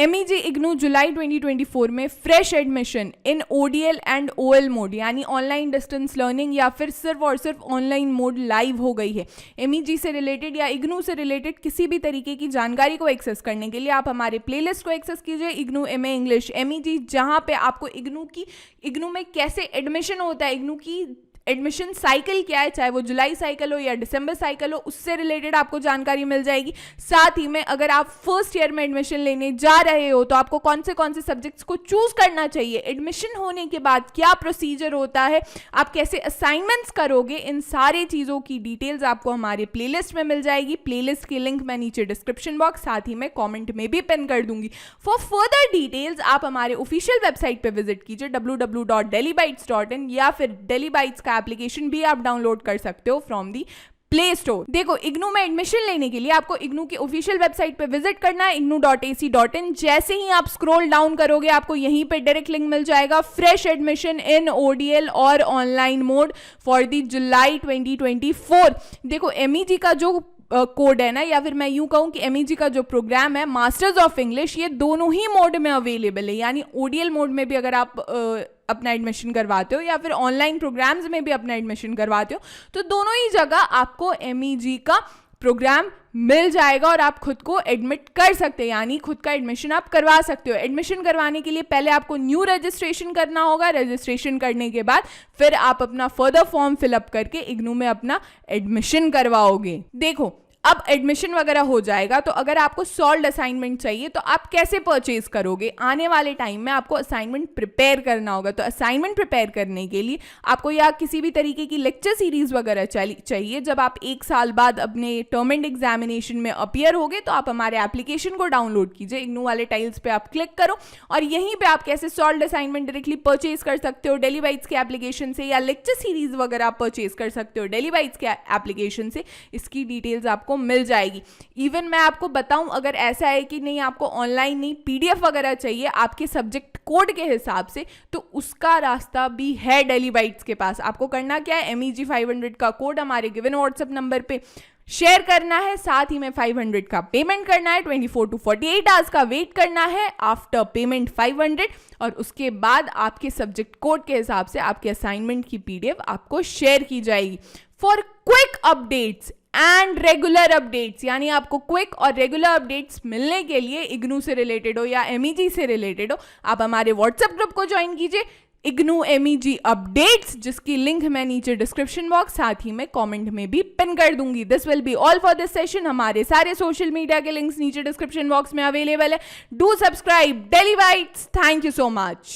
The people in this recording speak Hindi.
MEG इग्नू जुलाई 2024 में fresh admission in ODL and OL mode यानी ऑनलाइन डिस्टेंस लर्निंग या फिर सिर्फ और सिर्फ ऑनलाइन मोड लाइव हो गई है। MEG से रिलेटेड या इग्नू से रिलेटेड किसी भी तरीके की जानकारी को एक्सेस करने के लिए आप हमारे प्लेलिस्ट को एक्सेस कीजिए इग्नू MA इंग्लिश MEG, जहाँ पे आपको इग्नू में कैसे एडमिशन होता है, इग्नू की एडमिशन साइकिल क्या है, चाहे वो जुलाई साइकिल हो या दिसंबर साइकिल हो, उससे रिलेटेड आपको जानकारी मिल जाएगी। साथ ही में अगर आप फर्स्ट ईयर में एडमिशन लेने जा रहे हो तो आपको कौन से सब्जेक्ट्स को चूज करना चाहिए, एडमिशन होने के बाद क्या प्रोसीजर होता है, आप कैसे असाइनमेंट्स करोगे, इन सारी चीज़ों की डिटेल्स आपको हमारे प्लेलिस्ट में मिल जाएगी। प्लेलिस्ट की लिंक मैं नीचे डिस्क्रिप्शन बॉक्स साथ ही में कॉमेंट में भी पिन कर दूंगी। फॉर फर्दर डिटेल्स आप हमारे ऑफिशियल वेबसाइट पर विजिट कीजिए www.delhibytes.in या फिर डेली बाइट्स एप्लीकेशन भी आप डाउनलोड कर सकते हो फ्रॉम दी प्ले स्टोर। देखो, इग्नू में एडमिशन लेने के लिए आपको इग्नू की ऑफिशियल वेबसाइट पे विजिट करना है ignu.ac.in। जैसे ही आप स्क्रॉल डाउन करोगे आपको यहीं पे डायरेक्ट लिंक मिल जाएगा फ्रेश एडमिशन इन ODL और ऑनलाइन मोड फॉर दी जुलाई 2024। देखो, MEG का जो कोड है ना, या फिर मैं यूं कहूं कि MEG का जो प्रोग्राम है मास्टर्स ऑफ इंग्लिश, ये दोनों ही मोड में अवेलेबल है। यानी ODL मोड में भी अगर आप अपना एडमिशन करवाते हो या फिर ऑनलाइन प्रोग्राम्स में भी अपना एडमिशन करवाते हो तो दोनों ही जगह आपको MEG का प्रोग्राम मिल जाएगा और आप खुद को एडमिट कर सकते हैं, यानी खुद का एडमिशन आप करवा सकते हो। एडमिशन करवाने के लिए पहले आपको न्यू रजिस्ट्रेशन करना होगा। रजिस्ट्रेशन करने के बाद फिर आप अपना फर्दर फॉर्म फिलअप करके इग्नू में अपना एडमिशन करवाओगे। देखो, अब एडमिशन वगैरह हो जाएगा तो अगर आपको सॉल्व्ड असाइनमेंट चाहिए तो आप कैसे परचेज करोगे। आने वाले टाइम में आपको असाइनमेंट प्रिपेयर करना होगा। तो असाइनमेंट प्रिपेयर करने के लिए आपको या किसी भी तरीके की लेक्चर सीरीज वगैरह चाहिए। जब आप 1 साल बाद अपने टर्म एंड एग्जामिनेशन में अपीयर होगे तो आप हमारे एप्लीकेशन को डाउनलोड कीजिए। इग्नू वाले टाइल्स पे आप क्लिक करो और यहीं पे आप कैसे सॉल्व्ड असाइनमेंट डायरेक्टली परचेज कर सकते हो डेली बाइट्स के एप्लीकेशन से, या लेक्चर सीरीज वगैरह आप परचेज कर सकते हो डेली बाइट्स के एप्लीकेशन से, इसकी डिटेल्स आपको मिल जाएगी। इवन मैं आपको बताऊं, अगर ऐसा है कि नहीं आपको ऑनलाइन नहीं PDF वगैरह चाहिए आपके सब्जेक्ट कोड के हिसाब से, तो उसका रास्ता भी है डेली बाइट्स के पास। आपको करना क्या है, MEG 500 का कोड हमारे गिवन व्हाट्सएप नंबर पे शेयर करना है, साथ ही में 500 का पेमेंट करना है, 24 to 48 आवर्स का वेट करना है आफ्टर पेमेंट 500, और उसके बाद आपके सब्जेक्ट कोड के हिसाब से आपके असाइनमेंट की PDF आपको शेयर की जाएगी। For quick updates and regular updates, यानी आपको क्विक और रेगुलर अपडेट्स मिलने के लिए इग्नू से रिलेटेड हो या MEG से रिलेटेड हो, आप हमारे व्हाट्सएप ग्रुप को ज्वाइन कीजिए इग्नू MEG अपडेट्स, जिसकी लिंक मैं नीचे डिस्क्रिप्शन बॉक्स साथ ही में कमेंट में भी पिन कर दूंगी। This will be all for this session. हमारे सारे सोशल मीडिया के लिंक्स नीचे डिस्क्रिप्शन बॉक्स में अवेलेबल है। Do subscribe daily bytes. Thank you so much.